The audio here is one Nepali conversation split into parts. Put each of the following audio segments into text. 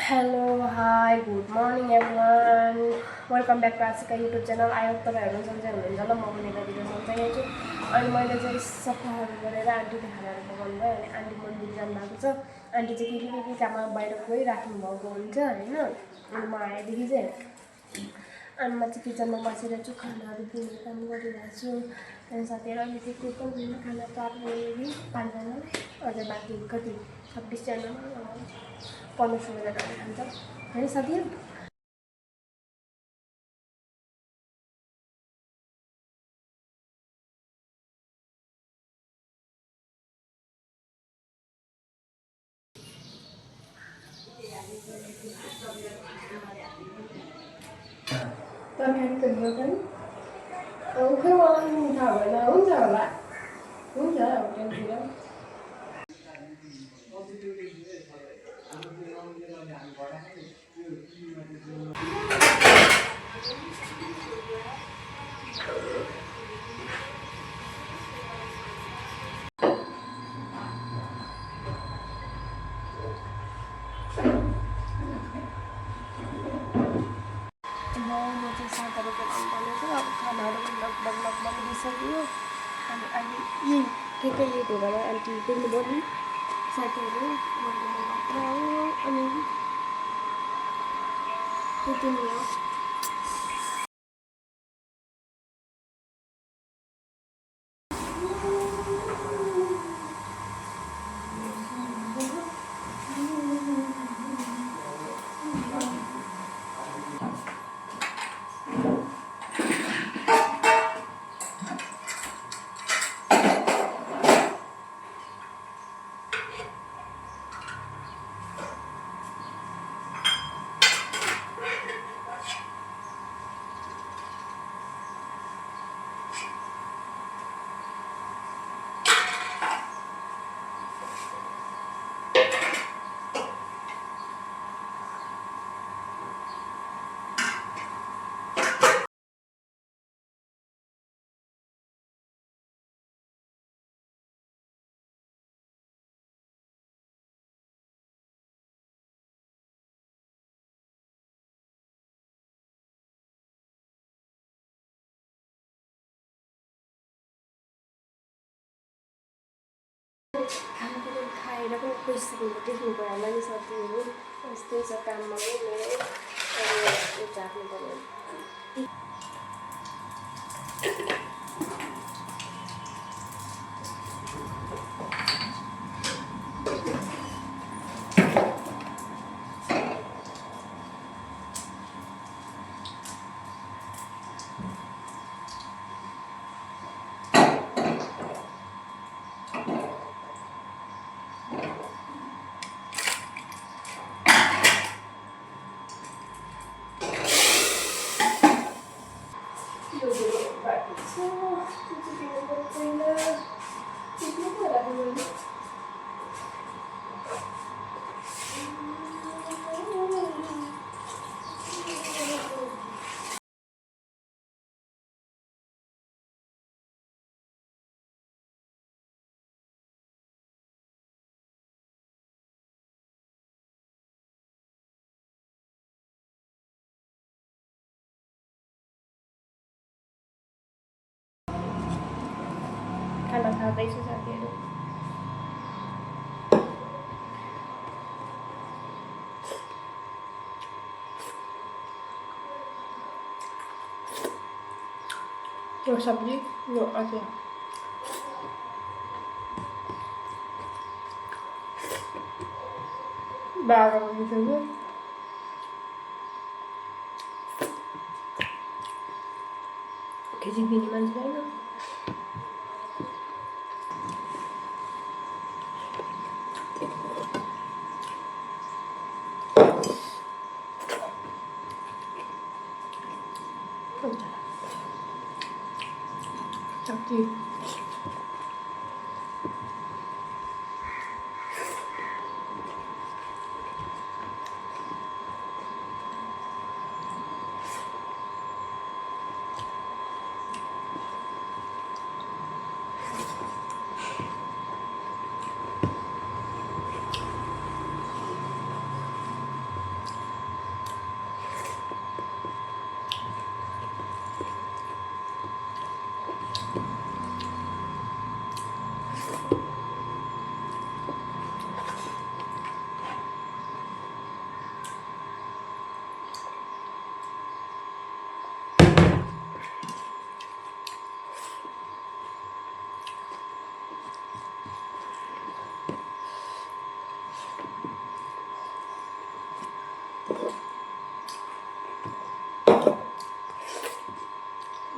Hello, hi, good morning everyone. Welcome back to आजका युट्युब च्यानल। आई होप तपाईँहरू सन्चै हुनुहुन्छ होला। म पनि यतातिर सन्चै छु। अनि मैले चाहिँ सफाहरू गरेर आन्टीले खानाहरू पकाउनु भयो अनि आन्टी मन्दिर जानुभएको छ। आन्टी चाहिँ के काममा बाहिर गइराख्नु भएको हुन्छ होइन। अनि म आएदेखि चाहिँ अनि म चाहिँ किचनमा बसिरहेको छु, खानाहरू दिने काम गरिरहेको छु। अनि साथीहरू अहिले चाहिँ कोही पनि छैन, खाना पाक्नेदेखि 5जना अझै बाँकी कति 26जना 15-16जनाले खान्छ होइन साथीहरू। तरकारी त भयो पनि खै मलाई थाहा भएन, हुन्छ होला, हुन्छ होटेलतिर। म चाहिँ सागहरू बनाउनु पर्ने छ। अब खानाहरू पनि लगभग दिइसक्यो। अनि अहिले यी के यो ढोकामा आन्टी देख्नुभयो नि साथीहरू, मैले मात्र हो अनि त्यति नै हो। खाना पनि खाएर पनि गइसकेको देख्नुभयो होला नि साथीहरू। यस्तै छ काममा पनि मेरो अब झार्नु पर्यो। खाना खाँदैछु साथीहरू। यो सब्जी यो अचार बाह्र बजिसक्यो। खिची दिने मान्छे होइन। सब्जी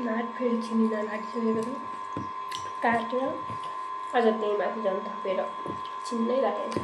नाट फेरि चिनी नलागिसकेको छ काटेर अझ त्यही माथि झन् थपेर चिन्नै राखेको छ।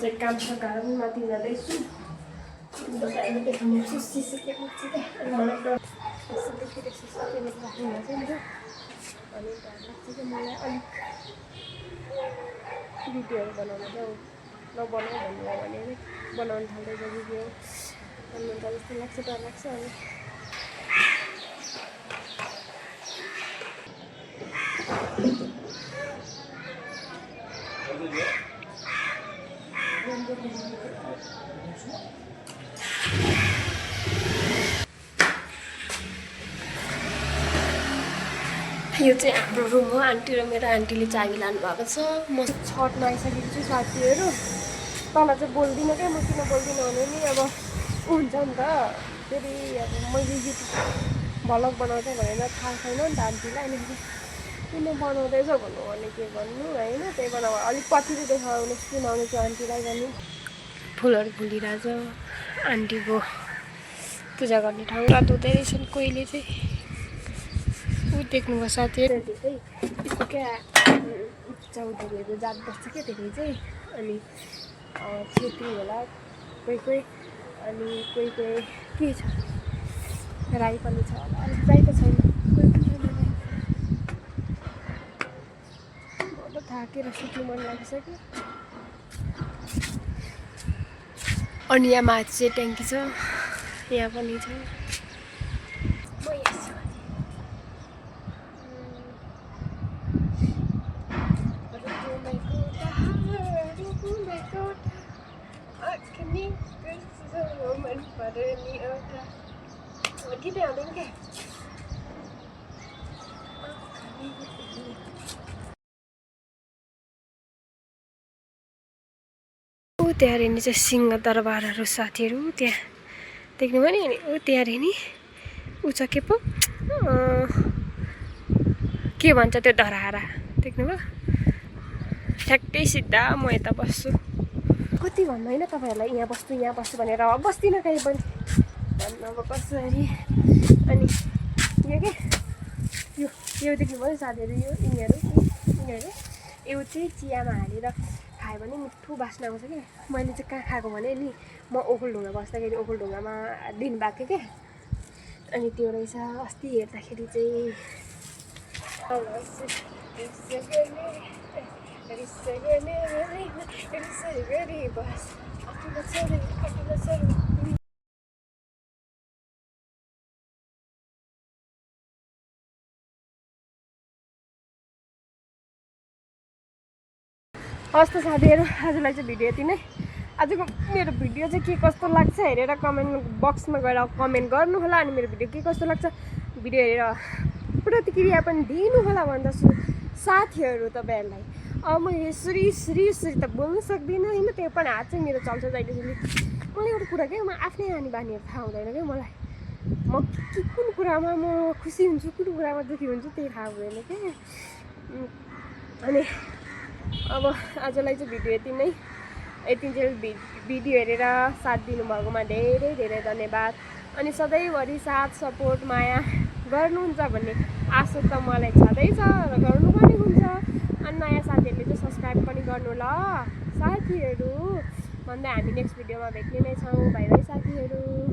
चाहिँ काम सकाएर पनि माथि जाँदैछु। अहिले देखाउनु सुसिसकेको छु क्या अनि मलाई यसो देखिरहेको सुसिसकेको राख्नु भएको नि त अनि डर लाग्छ कि मलाई अलिक भिडियोहरू बनाउनु चाहिँ नबनाऊ भन्नुभयो भने बनाउनु थाल्दैछ भिडियो अनि जस्तो लाग्छ डर लाग्छ अनि यो चाहिँ हाम्रो रुम हो। आन्टी र मेरो आन्टीले चाबी लानुभएको छ। म छतमा आइसकेको छु साथीहरू। तल चाहिँ बोल्दिनँ क्या, म किन बोल्दिनँ भने नि अब हुन्छ नि त फेरि अब मैले भ्लग बनाउँछ भनेर थाहा छैन नि त आन्टीलाई। अनि किन बनाउँदैछ भन्नु भने के भन्नु होइन, त्यही भएर अलिक पछि चाहिँ देखाउने सुनाउने छु आन्टीलाई पनि। फुलहरू फुलिरहेछ आन्टीको पूजा गर्ने ठाउँ रात हुँदै रहेछन् कोहीले चाहिँ ऊ देख्नुभयो साथीहरू। चाहिँ क्या चौधरीहरू जात बस्छ क्या धेरै चाहिँ अनि छेत्री होला कोही कोही अनि कोही कोही के छ राई पनि छ होला, अलिक राई त छैन कोही पनि छैन। म त थाकेर सुत्नु मन लागिसक्यो। अनि यहाँ माथि चाहिँ ट्याङ्की छ, यहाँ पनि छ। गीतै आउँदैन क्या ऊ त्यहाँ हेर्ने चाहिँ सिंह दरबारहरू साथीहरू त्यहाँ देख्नुभयो नि। ऊ त्यहाँ हेर्ने ऊ छ के पो के भन्छ त्यो धराहारा देख्नुभयो। ठ्याक्कै सिधा म यता बस्छु। कति भन्नु होइन तपाईँहरूलाई यहाँ बस्छु भनेर बस्दिनँ कहीँ पनि भन्नु अब कसरी। अनि यो के यो देख्नुभयो साथीहरू, यो यिनीहरू यो चाहिँ चियामा हालेर खायो भने मिठो बास्ना आउँछ क्या। मैले चाहिँ कहाँ खाएको भने नि म ओखलढुङ्गा बस्दाखेरि ओखलढुङ्गामा दिन भएको क्या अनि त्यो रहेछ। अस्ति हेर्दाखेरि चाहिँ हस् त साथीहरू, आजलाई चाहिँ भिडियो यति नै। आजको मेरो भिडियो चाहिँ के कस्तो लाग्छ हेरेर कमेन्ट बक्समा गएर कमेन्ट गर्नु होला। अनि मेरो भिडियो के कस्तो लाग्छ भिडियो हेरेर प्रतिक्रिया पनि दिनु होला भन्दछु साथीहरू तपाईँहरूलाई। अब म यसरी त बोल्नु सक्दिनँ होइन, त्यो पनि हात चाहिँ मेरो चल्छ जहिलेसम्म। मलाई एउटा कुरा क्या, म आफ्नै आनी बानीहरू थाहा हुँदैन क्या मलाई। म कुन कुरामा म खुसी हुन्छु कुन कुरामा दुःखी हुन्छु त्यही थाहा हुँदैन क्या। अनि अब आजलाई चाहिँ भिडियो यति नै। यति चाहिँ भिडियो हेरेर साथ दिनुभएकोमा धेरै धेरै धन्यवाद। अनि सधैँभरि साथ सपोर्ट माया गर्नुहुन्छ भन्ने आशा त मलाई छँदैछ र गर्नु पनि हुन्छ। अनि नयाँ साथीहरूले चाहिँ सब्सक्राइब पनि गर्नु ल साथीहरू भन्दै हामी नेक्स्ट भिडियोमा भेट्ने नै छौँ। बाई बाई साथीहरू।